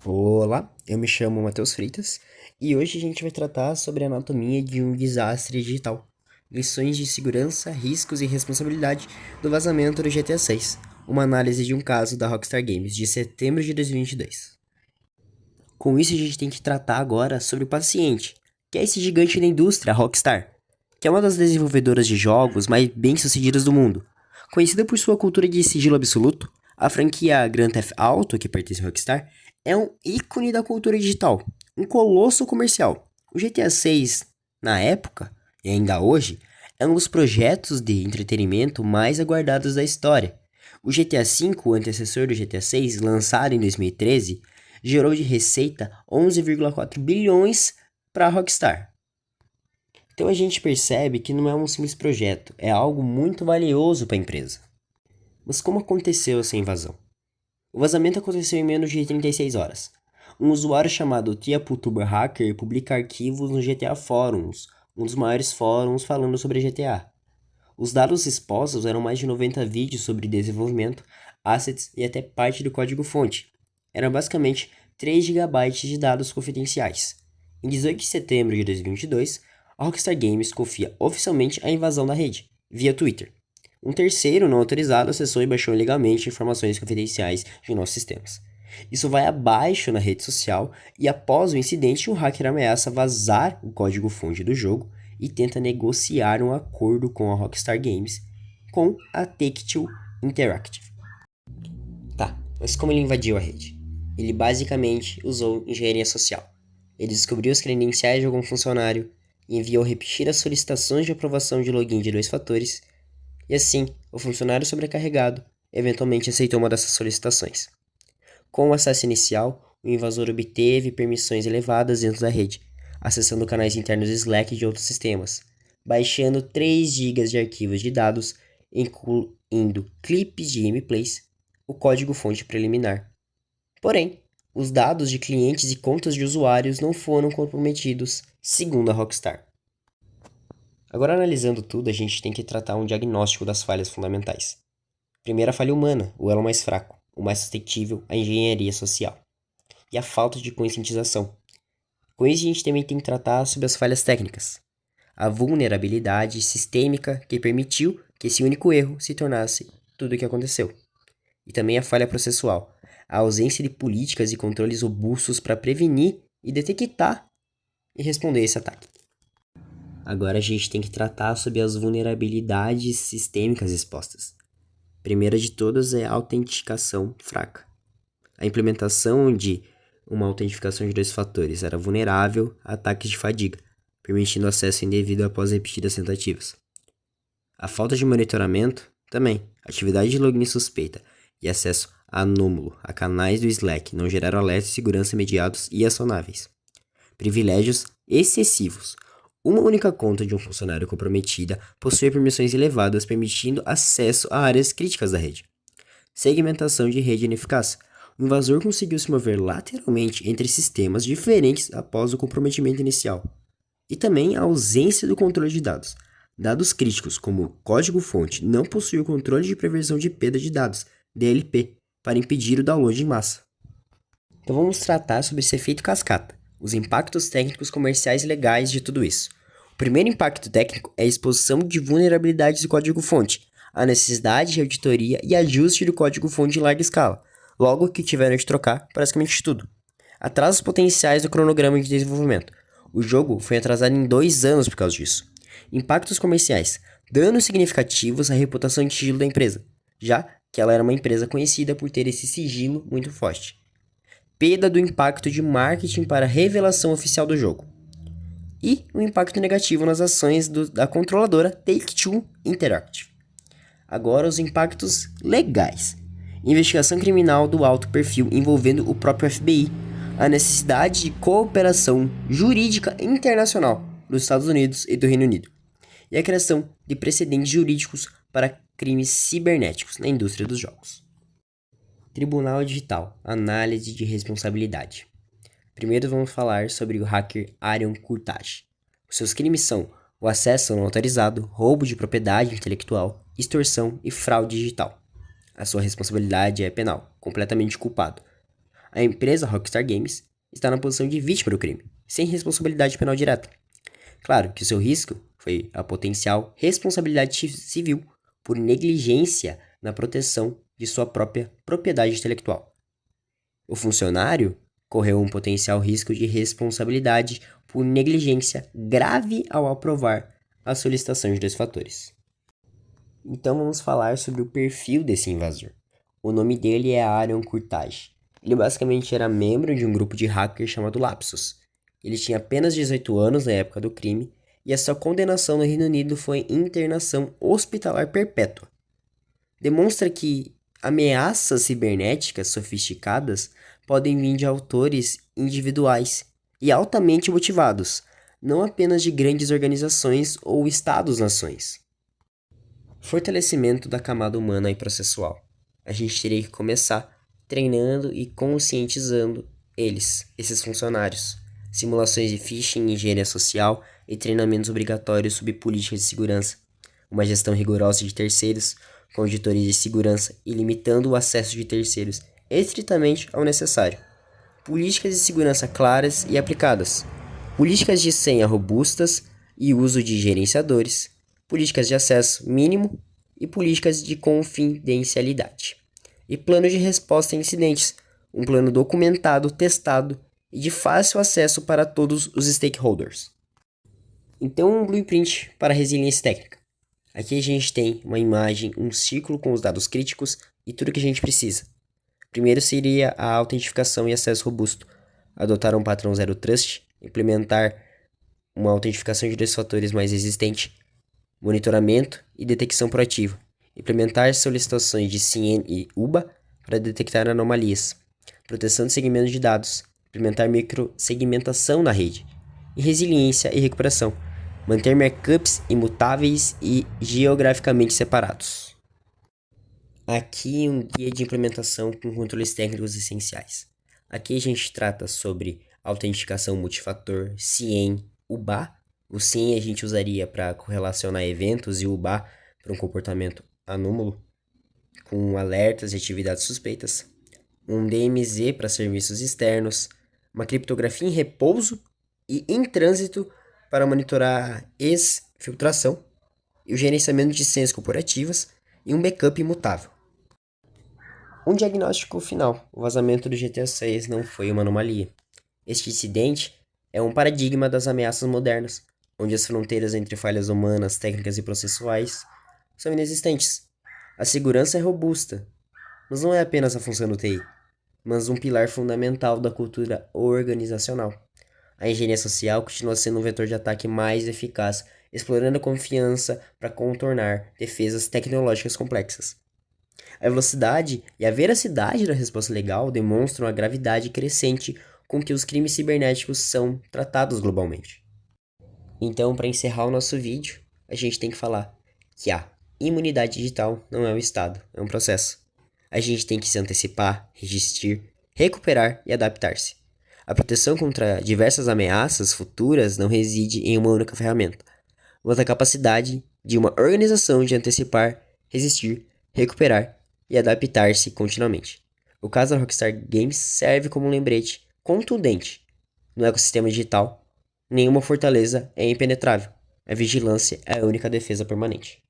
Olá, eu me chamo Matheus Freitas e hoje a gente vai tratar sobre a anatomia de um desastre digital, lições de segurança, riscos e responsabilidade do vazamento do GTA 6, uma análise de um caso da Rockstar Games de setembro de 2022. Com isso a gente tem que tratar agora sobre o paciente, que é esse gigante da indústria, a Rockstar, que é uma das desenvolvedoras de jogos mais bem-sucedidas do mundo. Conhecida por sua cultura de sigilo absoluto, a franquia Grand Theft Auto, que pertence à Rockstar, é um ícone da cultura digital, um colosso comercial. O GTA 6, na época, e ainda hoje, é um dos projetos de entretenimento mais aguardados da história. O GTA V, o antecessor do GTA 6, lançado em 2013, gerou de receita 11,4 bilhões para a Rockstar. Então a gente percebe que não é um simples projeto, é algo muito valioso para a empresa. Mas como aconteceu essa invasão? O vazamento aconteceu em menos de 36 horas. Um usuário chamado TiaPutuber Hacker publica arquivos no GTA Forums, um dos maiores fóruns falando sobre GTA. Os dados expostos eram mais de 90 vídeos sobre desenvolvimento, assets e até parte do código-fonte. Eram basicamente 3 gigabytes de dados confidenciais. Em 18 de setembro de 2022, a Rockstar Games confia oficialmente a invasão da rede, via Twitter. Um terceiro não autorizado acessou e baixou ilegalmente informações confidenciais de nossos sistemas. Isso vai abaixo na rede social e após o incidente, o hacker ameaça vazar o código-fonte do jogo e tenta negociar um acordo com a Rockstar Games com a Take-Two Interactive. Tá, mas como ele invadiu a rede? Ele basicamente usou engenharia social. Ele descobriu as credenciais de algum funcionário e enviou repetir as solicitações de aprovação de login de 2 fatores, e assim, o funcionário sobrecarregado eventualmente aceitou uma dessas solicitações. Com o acesso inicial, o invasor obteve permissões elevadas dentro da rede, acessando canais internos Slack de outros sistemas, baixando 3 GB de arquivos de dados, incluindo clipes de gameplays, o código-fonte preliminar. Porém, os dados de clientes e contas de usuários não foram comprometidos, segundo a Rockstar. Agora, analisando tudo, a gente tem que tratar um diagnóstico das falhas fundamentais. Primeiro, a falha humana, o elo mais fraco, o mais suscetível, a engenharia social. E a falta de conscientização. Com isso, a gente também tem que tratar sobre as falhas técnicas. A vulnerabilidade sistêmica que permitiu que esse único erro se tornasse tudo o que aconteceu. E também a falha processual, a ausência de políticas e controles robustos para prevenir e detectar e responder esse ataque. Agora a gente tem que tratar sobre as vulnerabilidades sistêmicas expostas. Primeira de todas é a autenticação fraca. A implementação de uma autentificação de 2 fatores era vulnerável a ataques de fadiga, permitindo acesso indevido após repetidas tentativas. A falta de monitoramento, também, atividade de login suspeita e acesso anômalo a canais do Slack não geraram alertas de segurança imediatos e acionáveis. Privilégios excessivos. Uma única conta de um funcionário comprometida possui permissões elevadas, permitindo acesso a áreas críticas da rede. Segmentação de rede ineficaz. O invasor conseguiu se mover lateralmente entre sistemas diferentes após o comprometimento inicial. E também a ausência do controle de dados. Dados críticos, como o código-fonte, não possuem o controle de preversão de perda de dados, DLP, para impedir o download em massa. Então vamos tratar sobre esse efeito cascata, os impactos técnicos, comerciais e legais de tudo isso. O primeiro impacto técnico é a exposição de vulnerabilidades do código-fonte, a necessidade de auditoria e ajuste do código-fonte em larga escala, logo que tiveram de trocar praticamente tudo. Atrasos potenciais do cronograma de desenvolvimento. O jogo foi atrasado em 2 anos por causa disso. Impactos comerciais. Danos significativos à reputação de sigilo da empresa, já que ela era uma empresa conhecida por ter esse sigilo muito forte. Perda do impacto de marketing para a revelação oficial do jogo. E o impacto negativo nas ações da controladora Take-Two Interactive. Agora os impactos legais. Investigação criminal do alto perfil envolvendo o próprio FBI. A necessidade de cooperação jurídica internacional dos Estados Unidos e do Reino Unido. E a criação de precedentes jurídicos para crimes cibernéticos na indústria dos jogos. Tribunal Digital, análise de responsabilidade. Primeiro vamos falar sobre o hacker Arion Kurtaj. Os seus crimes são o acesso não autorizado, roubo de propriedade intelectual, extorsão e fraude digital. A sua responsabilidade é penal, completamente culpado. A empresa Rockstar Games está na posição de vítima do crime, sem responsabilidade penal direta. Claro que o seu risco foi a potencial responsabilidade civil por negligência na proteção de sua própria propriedade intelectual. O funcionário correu um potencial risco de responsabilidade por negligência grave ao aprovar a solicitação de 2 fatores. Então vamos falar sobre o perfil desse invasor. O nome dele é Aaron Curtage. Ele basicamente era membro de um grupo de hackers chamado Lapsus. Ele tinha apenas 18 anos na época do crime e a sua condenação no Reino Unido foi internação hospitalar perpétua. Demonstra que ameaças cibernéticas sofisticadas podem vir de autores individuais e altamente motivados, não apenas de grandes organizações ou estados-nações. Fortalecimento da camada humana e processual. A gente teria que começar treinando e conscientizando esses funcionários. Simulações de phishing, engenharia social e treinamentos obrigatórios sobre políticas de segurança. Uma gestão rigorosa de terceiros, com auditoria de segurança e limitando o acesso de terceiros estritamente ao necessário. Políticas de segurança claras e aplicadas. Políticas de senha robustas e uso de gerenciadores. Políticas de acesso mínimo e políticas de confidencialidade. E plano de resposta a incidentes. Um plano documentado, testado e de fácil acesso para todos os stakeholders. Então, um blueprint para resiliência técnica. Aqui a gente tem uma imagem, um ciclo com os dados críticos e tudo que a gente precisa. Primeiro seria a autentificação e acesso robusto. Adotar um padrão Zero Trust, implementar uma autentificação de 2 fatores mais resistente, monitoramento e detecção proativa. Implementar solicitações de CIEM e UBA para detectar anomalias. Proteção de segmentos de dados. Implementar microsegmentação na rede. E resiliência e recuperação. Manter markups imutáveis e geograficamente separados. Aqui um guia de implementação com controles técnicos essenciais. Aqui a gente trata sobre autenticação multifator, CIEM, UBA. O CIEM a gente usaria para correlacionar eventos e o UBA para um comportamento anômalo, com alertas de atividades suspeitas. Um DMZ para serviços externos, uma criptografia em repouso e em trânsito para monitorar exfiltração e o gerenciamento de senhas corporativas e um backup imutável. Um diagnóstico final. O vazamento do GTA 6 não foi uma anomalia. Este incidente é um paradigma das ameaças modernas, onde as fronteiras entre falhas humanas, técnicas e processuais são inexistentes. A segurança é robusta, mas não é apenas a função do TI, mas um pilar fundamental da cultura organizacional. A engenharia social continua sendo um vetor de ataque mais eficaz, explorando a confiança para contornar defesas tecnológicas complexas. A velocidade e a veracidade da resposta legal demonstram a gravidade crescente com que os crimes cibernéticos são tratados globalmente. Então, para encerrar o nosso vídeo, a gente tem que falar que a imunidade digital não é um estado, é um processo. A gente tem que se antecipar, resistir, recuperar e adaptar-se. A proteção contra diversas ameaças futuras não reside em uma única ferramenta, mas na capacidade de uma organização de antecipar, resistir, recuperar e adaptar-se continuamente. O caso da Rockstar Games serve como um lembrete contundente. No ecossistema digital, nenhuma fortaleza é impenetrável. A vigilância é a única defesa permanente.